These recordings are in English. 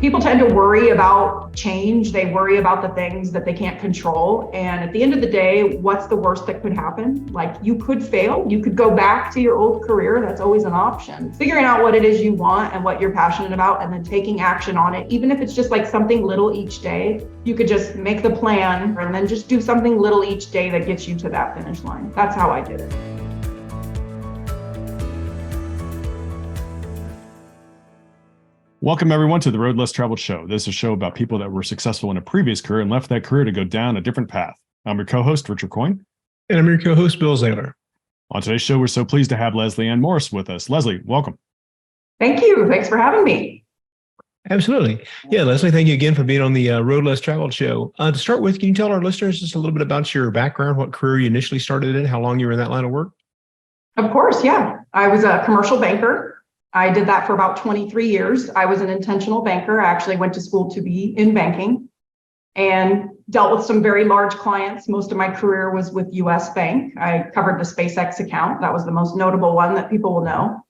People tend to worry about change. They worry about the things that they can't control. And at the end of the day, what's the worst that could happen? Like, you could fail. You could go back to your old career. That's always an option. Figuring out what it is you want and what you're passionate about, and then taking action on it, even if it's just like something little each day. You could just make the plan and then just do something little each day that gets you to that finish line. That's how I did it. Welcome, everyone, to the Road Less Traveled Show. This is a show about people that were successful in a previous career and left that career to go down a different path. I'm your co-host, Richard Coyne. And I'm your co-host, Bill Zahller. On today's show, we're so pleased to have Leslie Ann Morris with us. Leslie, welcome. Thank you. Thanks for having me. Absolutely. Yeah, Leslie, thank you again for being on the Road Less Traveled Show. To start with, can you tell our listeners just a little bit about your background, what career you initially started in, how long you were in that line of work? Of course, yeah. I was a commercial banker. I did that for about 23 years. I was an intentional banker. I actually went to school to be in banking and dealt with some very large clients. Most of my career was with US Bank. I covered the SpaceX account. That was the most notable one that people will know.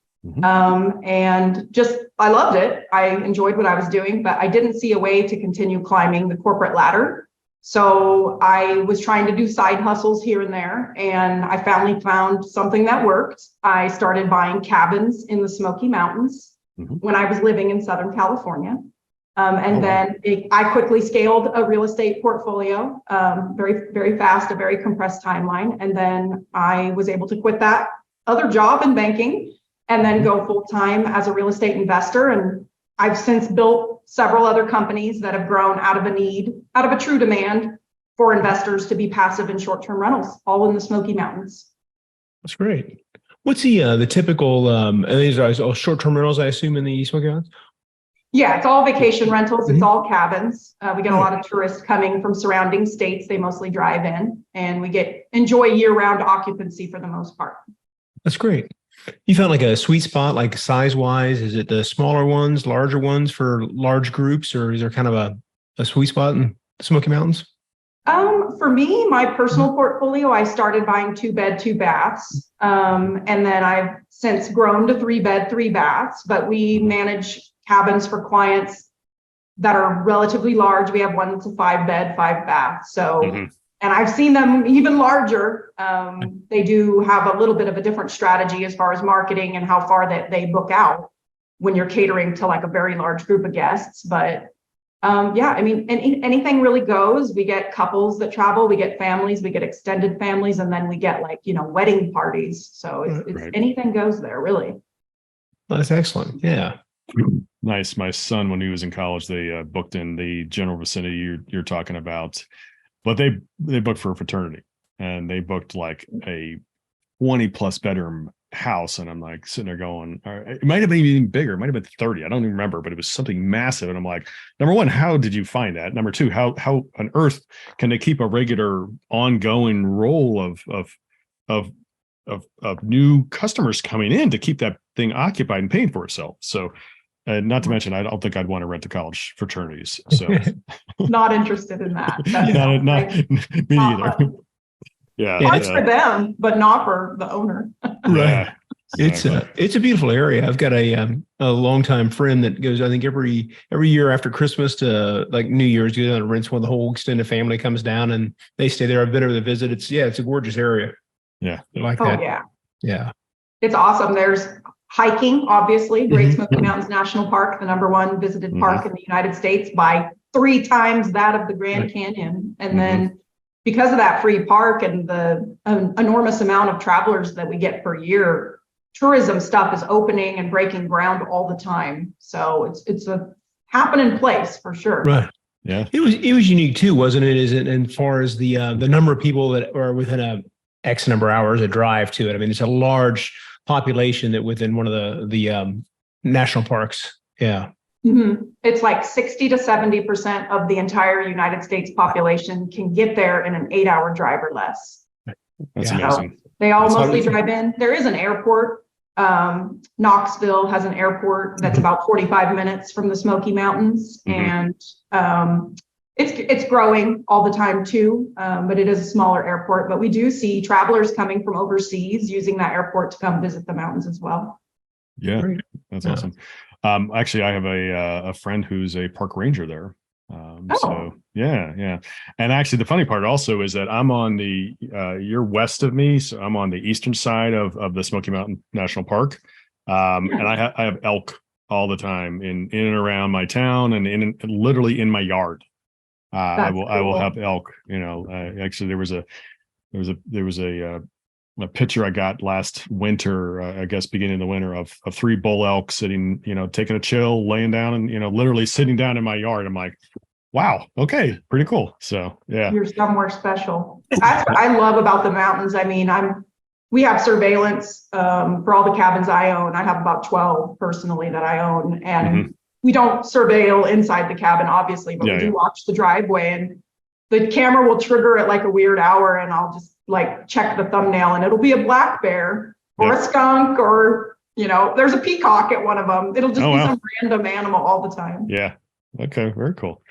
And just, I loved it. I enjoyed what I was doing, but I didn't see a way to continue climbing the corporate ladder. So I was trying to do side hustles here and there, and I finally found something that worked. I started buying cabins in the Smoky Mountains when I was living in Southern California. Then I quickly scaled a real estate portfolio, very, very fast, a very compressed timeline. And then I was able to quit that other job in banking and then go full-time as a real estate investor. And I've since built several other companies that have grown out of a need, out of a true demand for investors to be passive in short-term rentals, all in the Smoky Mountains. That's great. What's the typical, these are all short-term rentals, I assume, in the Smoky Mountains? Yeah, it's all vacation rentals. It's all cabins. We get a lot of tourists coming from surrounding states. They mostly drive in, and we enjoy year-round occupancy for the most part. That's great. You found like a sweet spot, like size-wise? Is it the smaller ones, larger ones for large groups, or is there kind of a sweet spot in the Smoky Mountains? For me, my personal portfolio, I started buying 2-bed, 2 baths. And then I've since grown to 3-bed, 3 baths, but we manage cabins for clients that are relatively large. We have one that's a 5-bed, 5 bath. So, and I've seen them even larger. They do have a little bit of a different strategy as far as marketing and how far that they book out when you're catering to like a very large group of guests. But yeah, I mean, anything really goes. We get couples that travel, we get families, we get extended families, and then we get like, wedding parties. So it's Right. Anything goes there, really. That's excellent. Yeah. Nice. My son, when he was in college, they booked in the general vicinity you're talking about, but they booked for a fraternity, and they booked like a 20+ bedroom house. And I'm like sitting there going, all right, it might have been even bigger. It might've been 30. I don't even remember, but it was something massive. And I'm like, number one, how did you find that? Number two, how on earth can they keep a regular ongoing roll of new customers coming in to keep that thing occupied and paying for itself? So not to mention, I don't think I'd want to rent to college fraternities. So Not interested in that. Me neither. Yeah, Fun for them, but not for the owner. Right. Exactly. It's a beautiful area. I've got a longtime friend that goes, I think every year after Christmas to like New Year's, goes down and rents one. The whole extended family comes down and they stay there. I've been over to visit. It's a gorgeous area. Yeah. I like that. Yeah. Yeah. It's awesome. There's hiking, obviously. Great Smoky Mountains National Park, the #1 visited park in the United States, by 3 times that of the Grand Canyon. And then because of that free park and the enormous amount of travelers that we get per year, tourism stuff is opening and breaking ground all the time. So it's a happening place for sure. Right. Yeah. It was unique too, wasn't it? Is it as far as the number of people that are within a X number of hours a drive to it? I mean, it's a large population that within one of the national parks. Yeah. It's like 60 to 70% of the entire United States population can get there in an 8-hour drive or less. That's amazing. So they all mostly drive in. There is an airport. Knoxville has an airport that's about 45 minutes from the Smoky Mountains, and it's growing all the time too. But it is a smaller airport. But we do see travelers coming from overseas using that airport to come visit the mountains as well. Yeah, that's awesome. Actually, I have a friend who's a park ranger there. So yeah. And actually the funny part also is that I'm on the, you're west of me. So I'm on the eastern side of the Smoky Mountain National Park. And I have elk all the time in and around my town and literally in my yard. I will have elk, actually there was a picture I got last winter, I guess beginning of the winter of 3 bull elk sitting, taking a chill, laying down and, literally sitting down in my yard. I'm like, wow, okay, pretty cool. So yeah. You're somewhere special. That's what I love about the mountains. I mean, we have surveillance for all the cabins I own. I have about 12 personally that I own, and we don't surveil inside the cabin, obviously, but we do watch the driveway, and the camera will trigger at like a weird hour, and I'll just like check the thumbnail, and it'll be a black bear or a skunk, or there's a peacock at one of them. It'll just be some random animal all the time. Yeah. Okay. Very cool.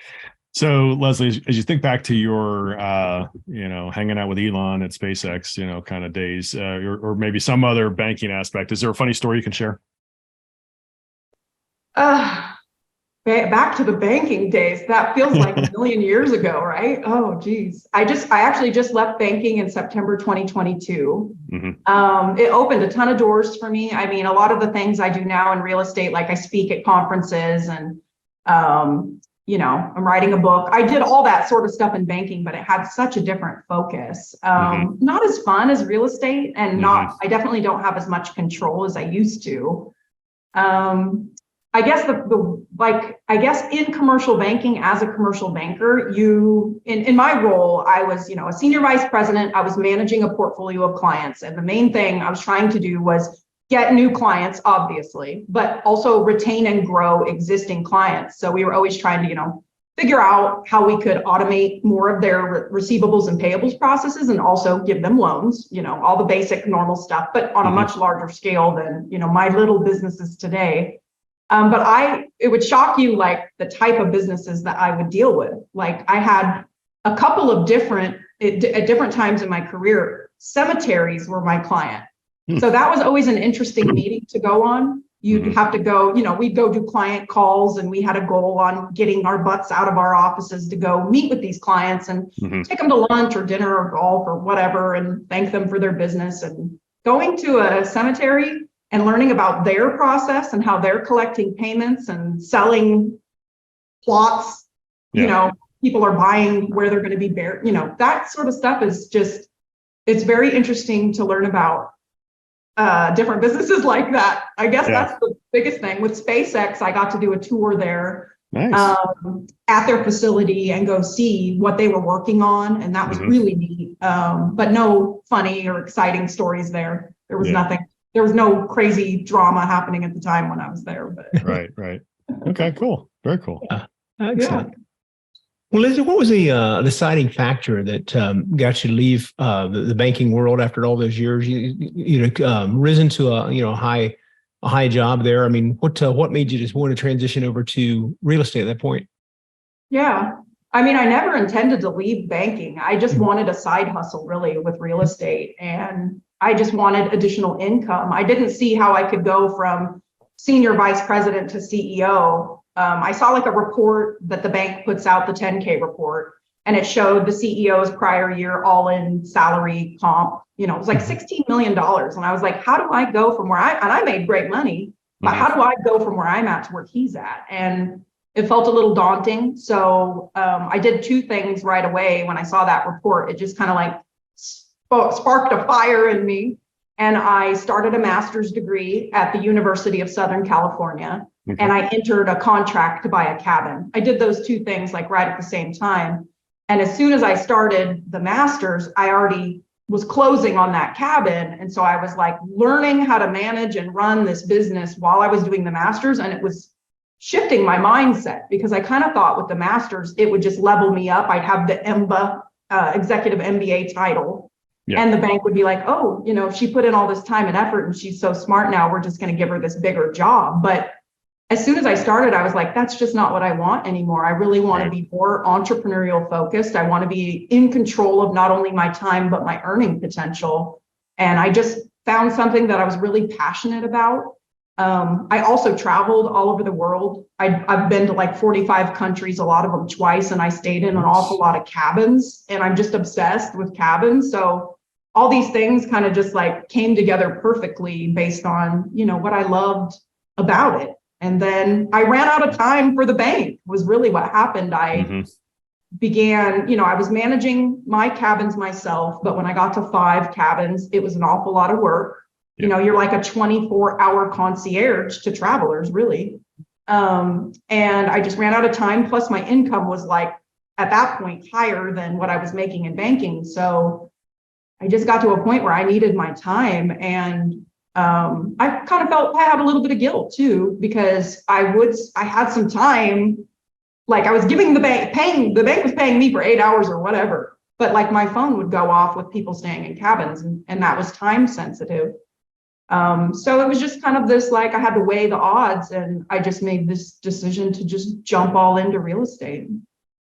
So Leslie, as you think back to your, hanging out with Elon at SpaceX, kind of days, or maybe some other banking aspect, is there a funny story you can share? Back to the banking days. That feels like a million years ago, right? Oh, geez. I actually just left banking in September 2022. It opened a ton of doors for me. I mean, a lot of the things I do now in real estate, like I speak at conferences and, I'm writing a book. I did all that sort of stuff in banking, but it had such a different focus. Not as fun as real estate, and I definitely don't have as much control as I used to. I guess in commercial banking, as a commercial banker, in my role, I was, a senior vice president. I was managing a portfolio of clients. And the main thing I was trying to do was get new clients, obviously, but also retain and grow existing clients. So we were always trying to, figure out how we could automate more of their receivables and payables processes, and also give them loans, all the basic normal stuff, but on a much larger scale than, my little businesses today. But it would shock you, like the type of businesses that I would deal with. Like I had a couple of at different times in my career, cemeteries were my client. So that was always an interesting meeting to go on. You'd have to go, we'd go do client calls, and we had a goal on getting our butts out of our offices to go meet with these clients and take them to lunch or dinner or golf or whatever, and thank them for their business. And going to a cemetery and learning about their process and how they're collecting payments and selling plots, people are buying where they're going to be buried, that sort of stuff is just, it's very interesting to learn about different businesses like that. I guess that's the biggest thing. With SpaceX, I got to do a tour there at their facility and go see what they were working on. And that was really neat. But no funny or exciting stories there. There was nothing. There was no crazy drama happening at the time when I was there. But Right. Okay, cool. Very cool. Excellent. Well, Lizzie, what was the deciding factor that got you to leave the banking world after all those years? You risen to a high job there. I mean, what made you just want to transition over to real estate at that point? Yeah, I mean, I never intended to leave banking. I just wanted a side hustle really with real estate, and I just wanted additional income. I didn't see how I could go from senior vice president to CEO. I saw like a report that the bank puts out, the 10K report, and it showed the CEO's prior year all in salary comp, it was like $16 million. And I was like, how do I go from and I made great money, but how do I go from where I'm at to where he's at? And it felt a little daunting. So I did 2 things right away when I saw that report. It just kind of like sparked a fire in me. And I started a master's degree at the University of Southern California. And I entered a contract to buy a cabin. I did those 2 things like right at the same time. And as soon as I started the master's, I already was closing on that cabin. And so I was like learning how to manage and run this business while I was doing the master's. And it was shifting my mindset, because I kind of thought with the master's, it would just level me up. I'd have the EMBA, executive MBA title. And the bank would be like, oh, she put in all this time and effort and she's so smart now, we're just going to give her this bigger job. But as soon as I started, I was like, that's just not what I want anymore. I really want to be more entrepreneurial focused. I want to be in control of not only my time, but my earning potential. And I just found something that I was really passionate about. I also traveled all over the world. I've been to like 45 countries, a lot of them twice, and I stayed in an awful lot of cabins, and I'm just obsessed with cabins. So all these things kind of just like came together perfectly based on, what I loved about it. And then I ran out of time for the bank was really what happened. I began, I was managing my cabins myself, but when I got to 5 cabins, it was an awful lot of work. You're like a 24-hour concierge to travelers, really. And I just ran out of time. Plus my income was like, at that point, higher than what I was making in banking. So I just got to a point where I needed my time. And I kind of felt I had a little bit of guilt too, because I had some time, like I was giving the bank was paying me for 8 hours or whatever, but like my phone would go off with people staying in cabins, and that was time sensitive. So it was just kind of this, like I had to weigh the odds, and I just made this decision to just jump all into real estate.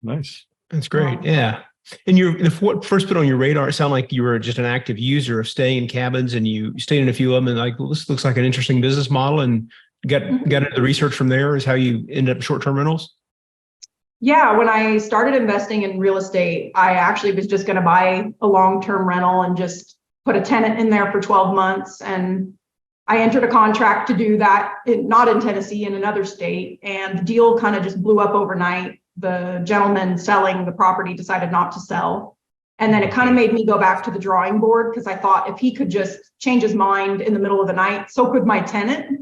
Nice. That's great. Yeah. And what first put on your radar, it sounded like you were just an active user of staying in cabins, and you stayed in a few of them, and like, well, this looks like an interesting business model, and got into the research from there is how you ended up short-term rentals? Yeah, when I started investing in real estate, I actually was just going to buy a long-term rental and just put a tenant in there for 12 months. And I entered a contract to do that, not in Tennessee, in another state. And the deal kind of just blew up overnight. The gentleman selling the property decided not to sell. And then it kind of made me go back to the drawing board, because I thought if he could just change his mind in the middle of the night, so could my tenant.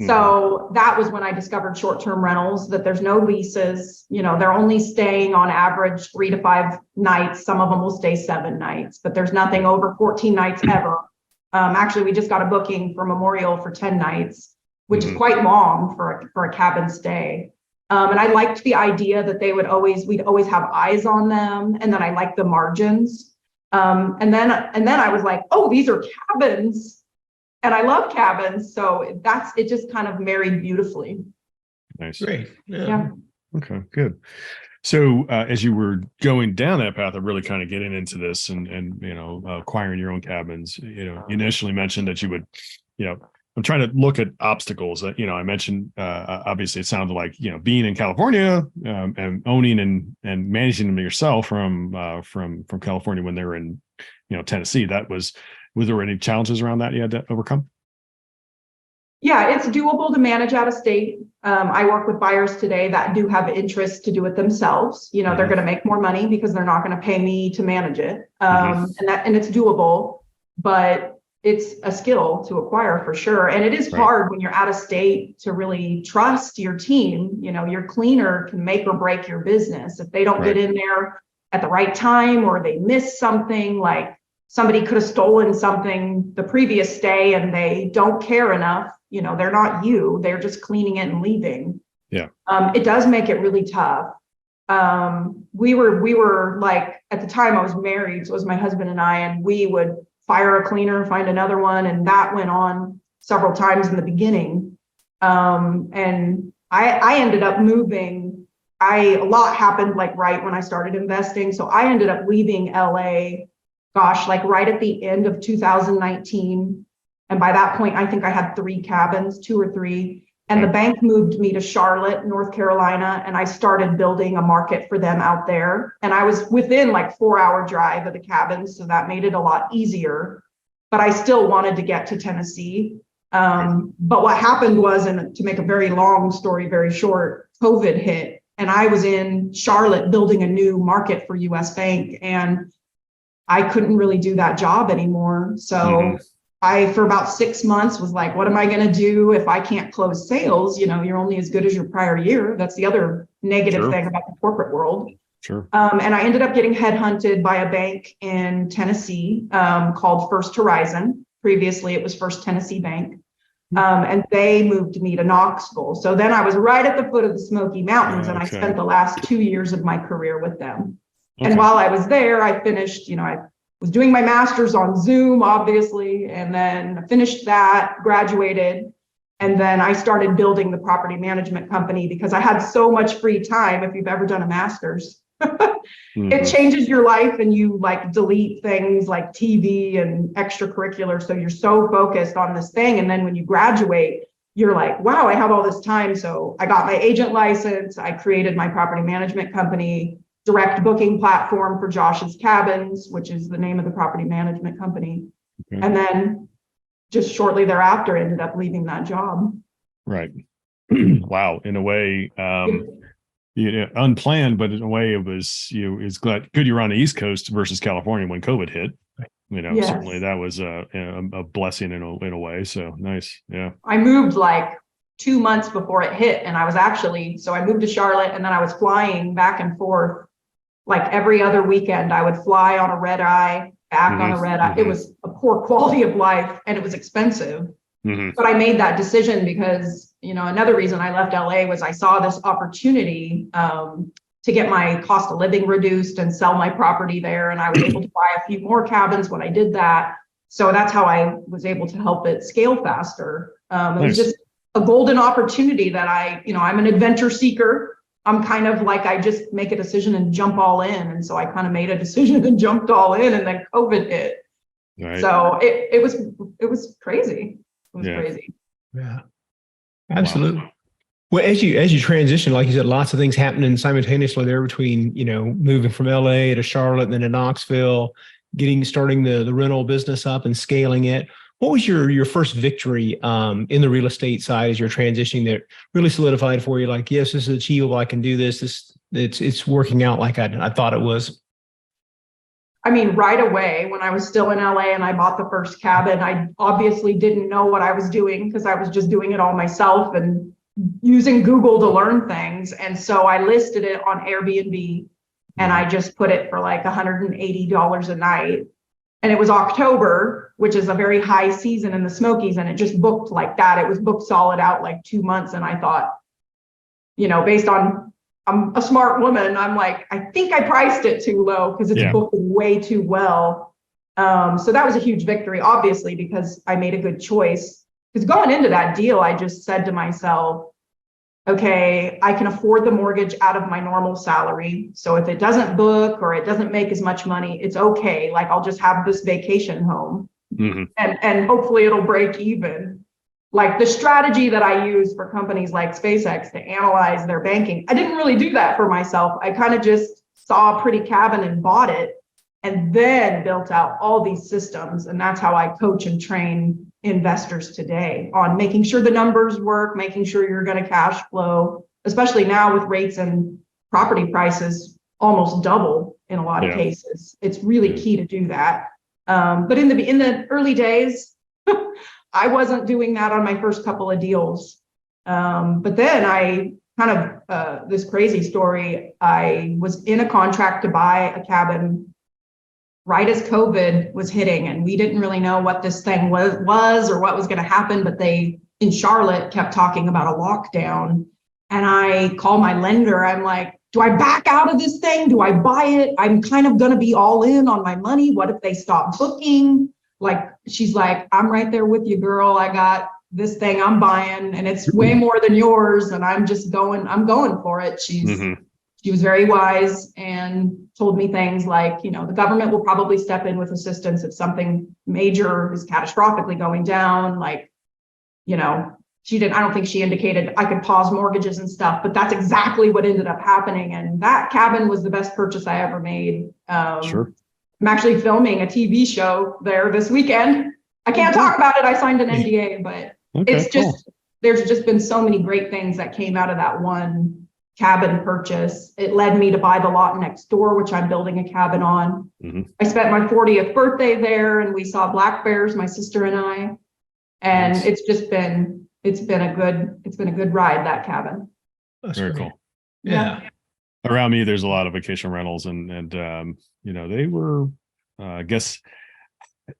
So that was when I discovered short-term rentals, that there's no leases, they're only staying on average 3 to 5 nights. Some of them will stay 7 nights, but there's nothing over 14 nights ever. Actually, we just got a booking for Memorial for 10 nights, which is quite long for a cabin stay. And I liked the idea that we'd always have eyes on them. And then I liked the margins. And then I was like, oh, these are cabins. And I love cabins. So it just kind of married beautifully. Nice. Great. Yeah. Okay, good. So as you were going down that path of really kind of getting into this and acquiring your own cabins, you initially mentioned that you would, I'm trying to look at obstacles that, I mentioned, obviously it sounded like, being in California and owning and managing them yourself from California when they were in, Tennessee. Was there any challenges around that you had to overcome? Yeah, it's doable to manage out of state. I work with buyers today that do have interest to do it themselves. They're going to make more money because they're not going to pay me to manage it. And it's doable, but it's a skill to acquire for sure. And it is hard when you're out of state to really trust your team. Your cleaner can make or break your business. If they don't get in there at the right time, or they miss something, like somebody could have stolen something the previous day and they don't care enough, they're not you, they're just cleaning it and leaving. Yeah. It does make it really tough. We were like, at the time I was married, so it was my husband and I, and we would fire a cleaner, find another one. And that went on several times in the beginning. And I ended up moving. A lot happened like right when I started investing. So I ended up leaving LA, like right at the end of 2019. And by that point, I think I had 3 cabins, 2 or 3. And the bank moved me to Charlotte, North Carolina, and I started building a market for them out there. And I was within like 4-hour drive of the cabins, so that made it a lot easier. But I still wanted to get to Tennessee. But what happened was, and to make a very long story very short, COVID hit, and I was in Charlotte building a new market for US Bank, and I couldn't really do that job anymore. So I, for about 6 months, was like, what am I going to do if I can't close sales? You're only as good as your prior year. That's the other negative thing about the corporate world. Sure. And I ended up getting headhunted by a bank in Tennessee called First Horizon. Previously, it was First Tennessee Bank. And they moved me to Knoxville. So then I was right at the foot of the Smoky Mountains, and I spent the last 2 years of my career with them. And while I was there, I finished, I was doing my master's on Zoom, obviously, and then finished that, graduated, and then I started building the property management company because I had so much free time. If you've ever done a master's, It changes your life, and you like delete things like TV and extracurricular. So you're so focused on this thing. And then when you graduate, you're like, wow, I have all this time. So I got my agent license. I created my property management company, direct booking platform for Josh's Cabins, which is the name of the property management company. Okay. And then just shortly thereafter, ended up leaving that job. Right. Wow. In a way, unplanned, but in a way it was, it's good you're on the East Coast versus California when COVID hit. Yes. Certainly that was a blessing in a way. So nice. Yeah. I moved like 2 months before it hit. And I was so I moved to Charlotte, and then I was flying back and forth like every other weekend. I would fly on a red eye, back on a red eye. It was a poor quality of life, and it was expensive. But I made that decision because, another reason I left LA was I saw this opportunity to get my cost of living reduced and sell my property there. And I was able to buy a few more cabins when I did that. So that's how I was able to help it scale faster. It was just a golden opportunity that I'm an adventure seeker. I'm kind of like, I just make a decision and jump all in. And so I kind of made a decision and jumped all in, and then COVID hit. Right. So it was crazy. It was crazy. Yeah, absolutely. Wow. Well, as you transition, like you said, lots of things happening simultaneously there between, moving from LA to Charlotte and then to Knoxville, starting the rental business up and scaling it. What was your first victory in the real estate side as you're transitioning that really solidified for you? Like, yes, this is achievable. I can do this. It's working out like I thought it was. I mean, right away when I was still in LA and I bought the first cabin, I obviously didn't know what I was doing because I was just doing it all myself and using Google to learn things. And so I listed it on Airbnb, and I just put it for like $180 a night. And it was October, which is a very high season in the Smokies. And it just booked like that. It was booked solid out like 2 months. And I thought, based on, I'm a smart woman, I'm like, I think I priced it too low because it's booked way too well. So that was a huge victory, obviously, because I made a good choice. Because going into that deal, I just said to myself, okay, I can afford the mortgage out of my normal salary. So if it doesn't book or it doesn't make as much money, it's okay. Like, I'll just have this vacation home and hopefully it'll break even. Like the strategy that I use for companies like SpaceX to analyze their banking, I didn't really do that for myself. I kind of just saw a pretty cabin and bought it, and then built out all these systems. And that's how I coach and train investors today on making sure the numbers work, making sure you're going to cash flow, especially now with rates and property prices almost double in a lot of cases. It's really key to do that. But in the early days, I wasn't doing that on my first couple of deals. But then I kind of, this crazy story, I was in a contract to buy a cabin right as COVID was hitting, and we didn't really know what this thing was or what was going to happen, but they in Charlotte kept talking about a lockdown. And I call my lender. I'm like, do I back out of this thing? Do I buy it? I'm kind of going to be all in on my money. What if they stop booking? Like, she's like, I'm right there with you, girl. I got this thing I'm buying, and it's way more than yours. And I'm going for it. She was very wise and told me things like, the government will probably step in with assistance if something major is catastrophically going down. Like, I don't think she indicated I could pause mortgages and stuff, but that's exactly what ended up happening. And that cabin was the best purchase I ever made. Sure. I'm actually filming a TV show there this weekend. I can't talk about it. I signed an NDA, but there's just been so many great things that came out of that one cabin purchase. It led me to buy the lot next door, which I'm building a cabin on. I spent my 40th birthday there, and we saw black bears, my sister and I. And it's been a good ride, that cabin. That's very cool. Yeah. Around me, there's a lot of vacation rentals, and they were, I guess,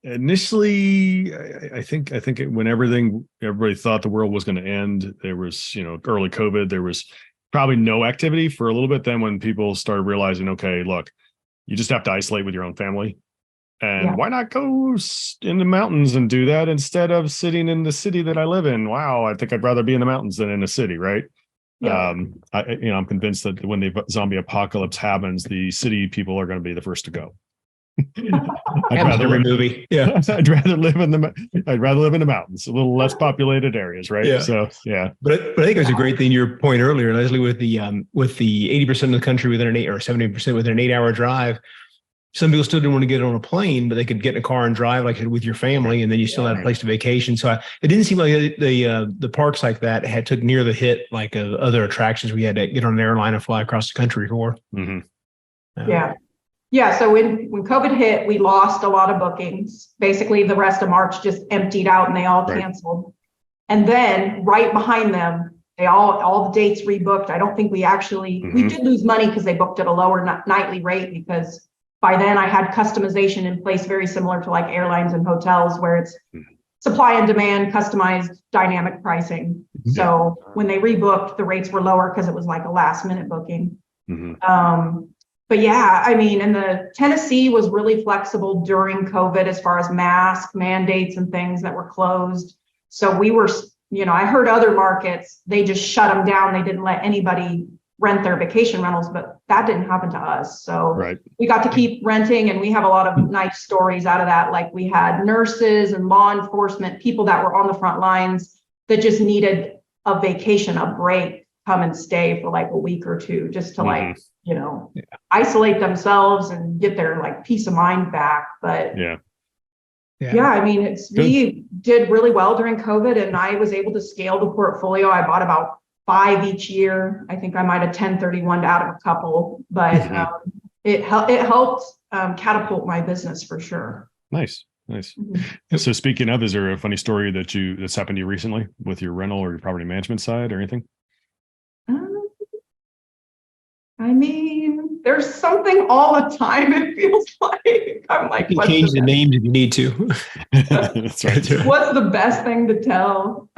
initially, I think when everybody thought the world was going to end, there was, early COVID, there was probably no activity for a little bit. Then when people started realizing, okay, look, you just have to isolate with your own family. And why not go in the mountains and do that instead of sitting in the city that I live in? Wow, I think I'd rather be in the mountains than in a city, right? Yeah. I'm convinced that when the zombie apocalypse happens, the city people are going to be the first to go. I'd rather every movie. Yeah. I'd rather live in the mountains, a little less populated areas, right? Yeah. So yeah. But I think it was a great thing, your point earlier, Leslie, with the 80% of the country within an 70% within an 8-hour drive. Some people still didn't want to get on a plane, but they could get in a car and drive like with your family, and then you still had a place to vacation. So it didn't seem like the parks like that took near the hit like other attractions we had to get on an airline and fly across the country for. Mm-hmm. Yeah. So when COVID hit, we lost a lot of bookings. Basically, the rest of March just emptied out and they all canceled. And then right behind them, all the dates rebooked. I don't think we did lose money because they booked at a lower nightly rate, because by then I had customization in place very similar to like airlines and hotels, where it's supply and demand, customized dynamic pricing. So when they rebooked, the rates were lower because it was like a last minute booking. But yeah, I mean, and the Tennessee was really flexible during COVID as far as mask mandates and things that were closed. So we were, I heard other markets, they just shut them down. They didn't let anybody rent their vacation rentals, but that didn't happen to us. So we got to keep renting, and we have a lot of nice stories out of that. Like we had nurses and law enforcement, people that were on the front lines that just needed a vacation, a break, come and stay for like a week or two, just to isolate themselves and get their like peace of mind back. But yeah, I mean, we did really well during COVID, and I was able to scale the portfolio. I bought about 5 each year. I think I might have 1031'd out of a couple, but it helped catapult my business for sure. Nice. So speaking of, is there a funny story that's happened to you recently with your rental or your property management side or anything? I mean, there's something all the time. It feels like I'm like, you can change the names if you need to. That's right. What's the best thing to tell?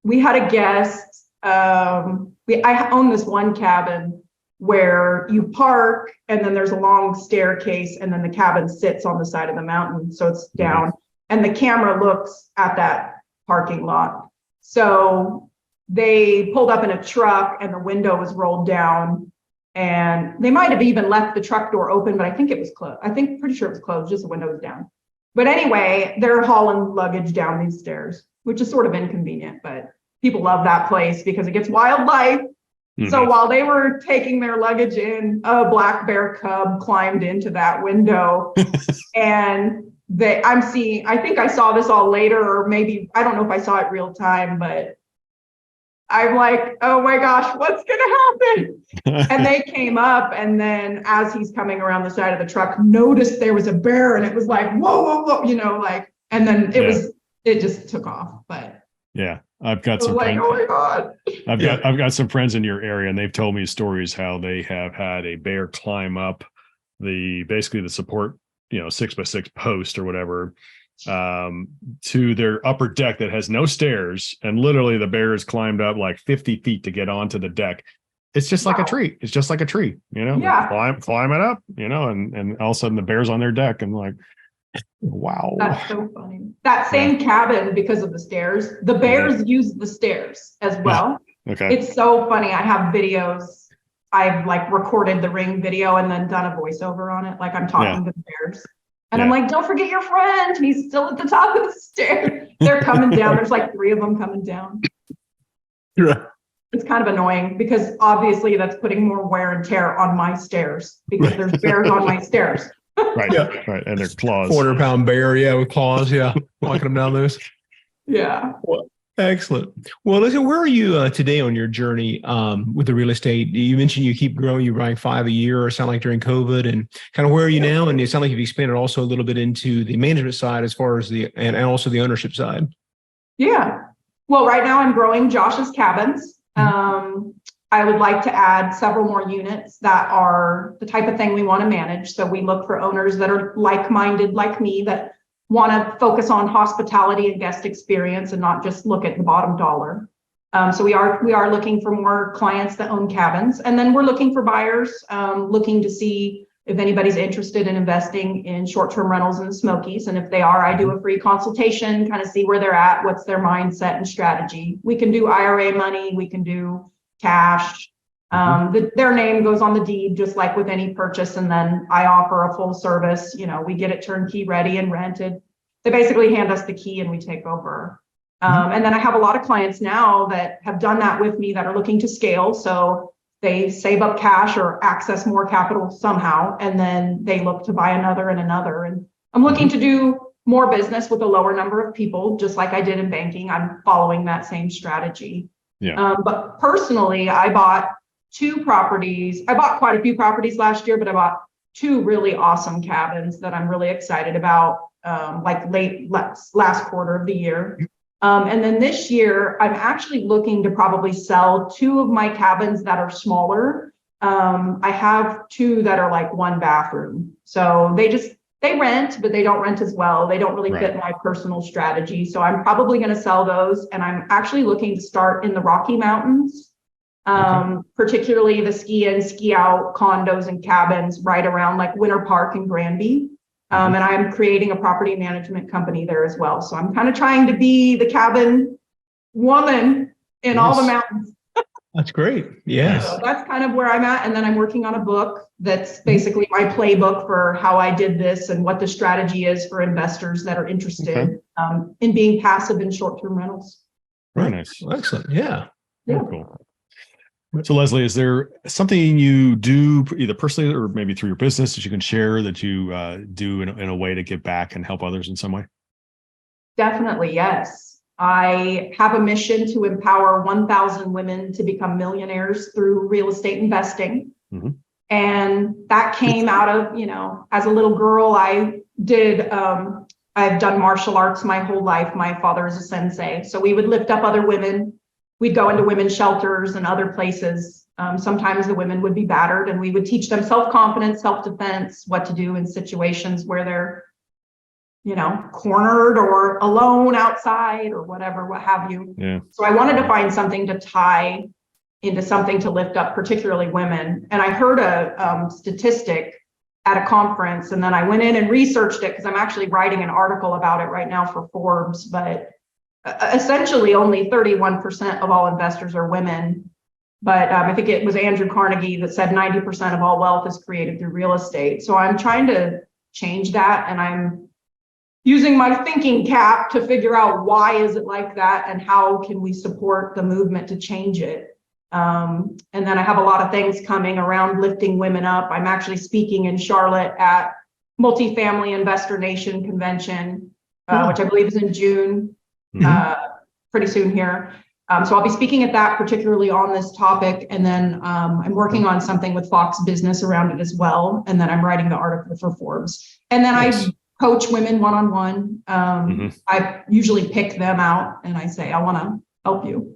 We had a guest. I own this one cabin where you park and then there's a long staircase and then the cabin sits on the side of the mountain. So it's down and the camera looks at that parking lot. So they pulled up in a truck and the window was rolled down, and they might have even left the truck door open, but I think it was closed. Pretty sure it was closed, just the window was down. But anyway, they're hauling luggage down these stairs, which is sort of inconvenient, but people love that place because it gets wildlife. So while they were taking their luggage in, a black bear cub climbed into that window and I think I saw this all later, or maybe, I don't know if I saw it real time, but I'm like, oh my gosh, what's going to happen? And they came up, and then as he's coming around the side of the truck, noticed there was a bear, and it was like, whoa, and then it just took off. But yeah, I've got some friends. Oh my God. I've got some friends in your area, and they've told me stories how they have had a bear climb up basically the support, 6x6 post or whatever, to their upper deck that has no stairs, and literally the bear has climbed up like 50 feet to get onto the deck. It's just like a tree. It's just like a tree, climb it up, and all of a sudden the bear's on their deck. And like, wow. That's so funny. That same cabin, because of the stairs, the bears use the stairs as well. Okay. It's so funny. I have videos. I've like recorded the ring video and then done a voiceover on it. Like I'm talking to the bears. And I'm like, don't forget your friend. He's still at the top of the stairs. They're coming down. There's like 3 of them coming down. It's kind of annoying because obviously that's putting more wear and tear on my stairs because there's bears on my stairs. Right. And their claws. 400-pound bear, with claws, walking them down those. Yeah. Well, excellent. Well, listen, where are you today on your journey with the real estate? You mentioned you keep growing. You're buying 5 a year, or sound like during COVID, and kind of where are you now? And it sounds like you've expanded also a little bit into the management side as far as and also the ownership side. Yeah. Well, right now I'm growing Josh's cabins. I would like to add several more units that are the type of thing we want to manage. So we look for owners that are like-minded like me, that want to focus on hospitality and guest experience and not just look at the bottom dollar. So we are looking for more clients that own cabins. And then we're looking for buyers, looking to see if anybody's interested in investing in short-term rentals in the Smokies. And if they are, I do a free consultation, kind of see where they're at, what's their mindset and strategy. We can do IRA money, we can do cash. Their name goes on the deed, just like with any purchase. And then I offer a full service, we get it turnkey ready and rented. They basically hand us the key and we take over. And then I have a lot of clients now that have done that with me that are looking to scale. So they save up cash or access more capital somehow, and then they look to buy another and another. And I'm looking to do more business with a lower number of people, just like I did in banking. I'm following that same strategy. Yeah. But personally, I bought 2 properties. I bought quite a few properties last year, but I bought 2 really awesome cabins that I'm really excited about, like last quarter of the year. And then this year, I'm actually looking to probably sell 2 of my cabins that are smaller. I have 2 that are like 1 bathroom. So they rent, but they don't rent as well. They don't really fit my personal strategy. So I'm probably going to sell those. And I'm actually looking to start in the Rocky Mountains, particularly the ski in, ski out condos and cabins right around like Winter Park and Granby. And I'm creating a property management company there as well. So I'm kind of trying to be the cabin woman in all the mountains. That's great. Yes. So that's kind of where I'm at. And then I'm working on a book that's basically my playbook for how I did this and what the strategy is for investors that are interested in being passive in short-term rentals. Very nice. Excellent. Yeah. Very cool. So Leslie, is there something you do either personally or maybe through your business that you can share that you do in a way to give back and help others in some way? Definitely, yes. I have a mission to empower 1,000 women to become millionaires through real estate investing. And that came out of, as a little girl, I've done martial arts my whole life. My father is a sensei. So we would lift up other women. We'd go into women's shelters and other places. Sometimes the women would be battered and we would teach them self-confidence, self-defense, what to do in situations where they're, cornered or alone outside or whatever, what have you. Yeah. So I wanted to find something to tie into something to lift up, particularly women. And I heard a statistic at a conference, and then I went in and researched it because I'm actually writing an article about it right now for Forbes, but essentially only 31% of all investors are women. But I think it was Andrew Carnegie that said 90% of all wealth is created through real estate. So I'm trying to change that, and I'm using my thinking cap to figure out why is it like that and how can we support the movement to change it. And then I have a lot of things coming around lifting women up. I'm actually speaking in Charlotte at Multifamily Investor Nation Convention, which I believe is in June. Pretty soon here. So I'll be speaking at that, particularly on this topic. And then I'm working on something with Fox Business around it as well. And then I'm writing the article for Forbes. And then I coach women one-on-one. I usually pick them out and I say, I want to help you.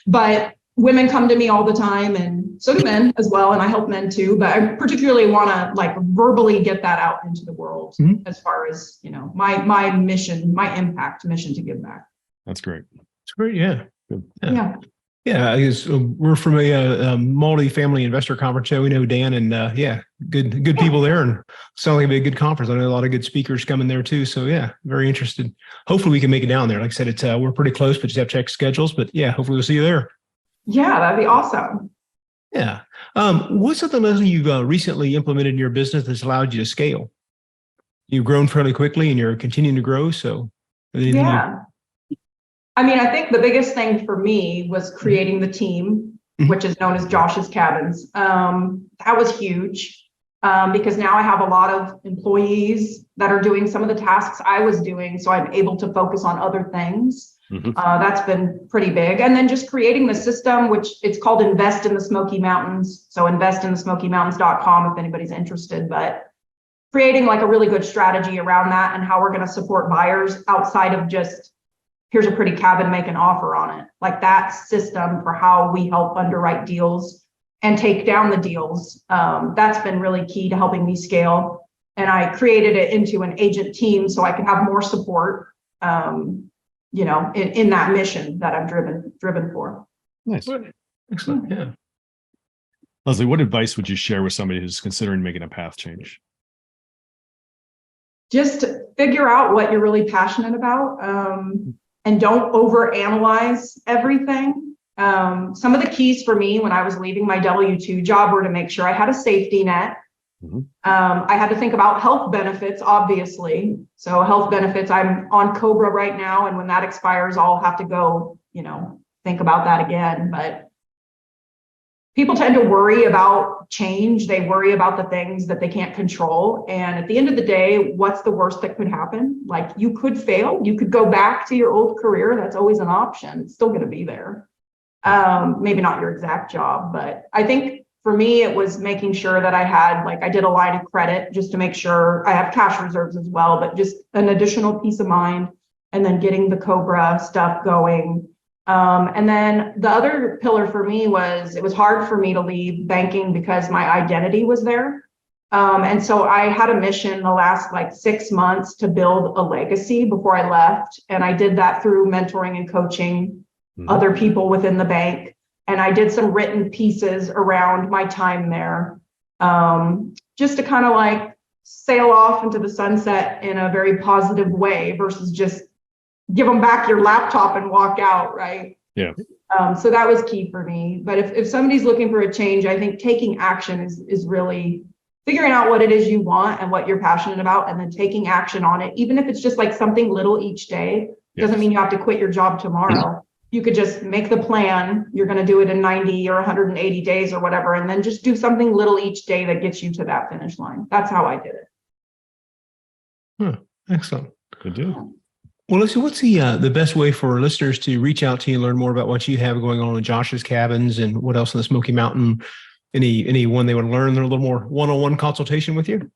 But women come to me all the time, and so do men as well. And I help men too. But I particularly want to verbally get that out into the world as far as, my mission, my impact mission to give back. That's great. It's great. Yeah. Good. Yeah. I guess we're from a multi-family investor conference. So we know Dan and good people there, and sounds like it'll be a good conference. I know a lot of good speakers coming there too. So yeah, very interested. Hopefully we can make it down there. Like I said, it's we're pretty close, but just have to check schedules. But yeah, hopefully we'll see you there. Yeah, that'd be awesome. Yeah. What's something, Leslie, you've recently implemented in your business that's allowed you to scale? You've grown fairly quickly and you're continuing to grow. So I think the biggest thing for me was creating the team, which is known as Josh's Cabins. That was huge because now I have a lot of employees that are doing some of the tasks I was doing. So I'm able to focus on other things. That's been pretty big. And then just creating the system, which it's called Invest in the Smoky Mountains. So investinthesmokymountains.com if anybody's interested, but creating a really good strategy around that and how we're going to support buyers outside of just, here's a pretty cabin, make an offer on it. That system for how we help underwrite deals and take down the deals. That's been really key to helping me scale. And I created it into an agent team so I could have more support. In that mission that I'm driven for. Nice. Excellent. Yeah. Leasile, what advice would you share with somebody who's considering making a path change? Just figure out what you're really passionate about, and don't overanalyze everything. Some of the keys for me when I was leaving my W-2 job were to make sure I had a safety net. I had to think about health benefits, obviously. So health benefits, I'm on COBRA right now, and when that expires, I'll have to go, think about that again. But people tend to worry about change. They worry about the things that they can't control. And at the end of the day, what's the worst that could happen? Like, you could fail. You could go back to your old career. That's always an option. It's still going to be there. Maybe not your exact job, but I think for me, it was making sure that I did a line of credit just to make sure I have cash reserves as well, but just an additional peace of mind, and then getting the COBRA stuff going. And then the other pillar for me was, it was hard for me to leave banking because my identity was there. And so I had a mission the last 6 months to build a legacy before I left. And I did that through mentoring and coaching other people within the bank. And I did some written pieces around my time there, just to kind of sail off into the sunset in a very positive way versus just give them back your laptop and walk out, right? Yeah. So that was key for me. But if somebody's looking for a change, I think taking action is really figuring out what it is you want and what you're passionate about, and then taking action on it. Even if it's just something little each day, doesn't mean you have to quit your job tomorrow. You could just make the plan. You're going to do it in 90 or 180 days or whatever, and then just do something little each day that gets you to that finish line. That's how I did it. Excellent. Good deal. Well, Leasile, what's the best way for listeners to reach out to you and learn more about what you have going on in Josh's Cabins and what else in the Smoky Mountain? Anyone they want to learn a little more one-on-one consultation with you?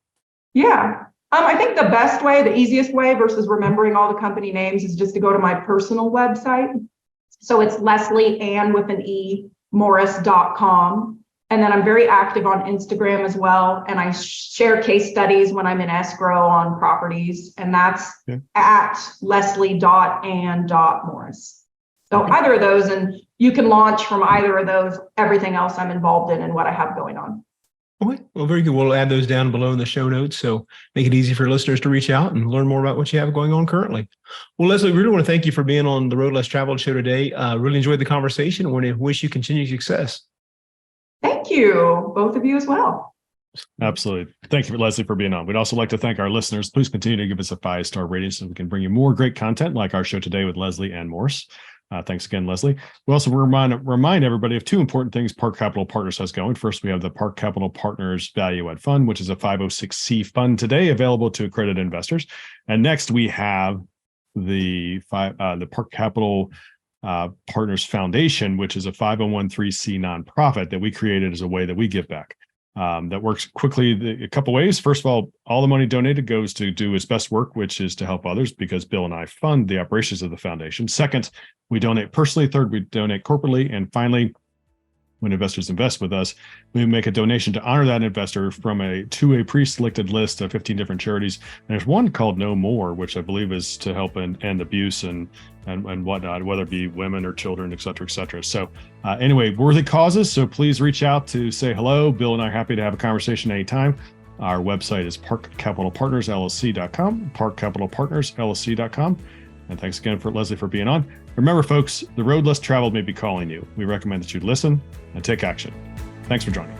Yeah. I think the best way, the easiest way versus remembering all the company names, is just to go to my personal website. So it's Leasile, Ann with an E, Morris.com. And then I'm very active on Instagram as well. And I share case studies when I'm in escrow on properties. And that's at Leasile.and.Morris. So either of those, and you can launch from either of those everything else I'm involved in and what I have going on. Okay. Well, very good. We'll add those down below in the show notes, so make it easy for listeners to reach out and learn more about what you have going on currently. Well, Leasile, we really want to thank you for being on the Road Less Traveled show today. Really enjoyed the conversation. I want to wish you continued success. Thank you. Both of you as well. Absolutely. Thank you, Leasile, for being on. We'd also like to thank our listeners. Please continue to give us a 5-star rating so we can bring you more great content like our show today with Leasile and Morris. Thanks again, Leasile. We also remind everybody of 2 important things Park Capital Partners has going. First, we have the Park Capital Partners Value Add Fund, which is a 506c fund today, available to accredited investors. And next, we have the Park Capital Partners Foundation, which is a 501(c)(3) nonprofit that we created as a way that we give back. That works quickly a couple ways. First of all the money donated goes to do its best work, which is to help others, because Bill and I fund the operations of the foundation. Second, we donate personally. Third, we donate corporately. And finally, when investors invest with us, we make a donation to honor that investor to a pre-selected list of 15 different charities. And there's one called No More, which I believe is to help end abuse and whatnot, whether it be women or children, et cetera, et cetera. So anyway, worthy causes. So please reach out to say hello. Bill and I are happy to have a conversation anytime. Our website is parkcapitalpartnersllc.com, parkcapitalpartnersllc.com. And thanks again for Leasile for being on. Remember, folks, the road less traveled may be calling you. We recommend that you listen and take action. Thanks for joining.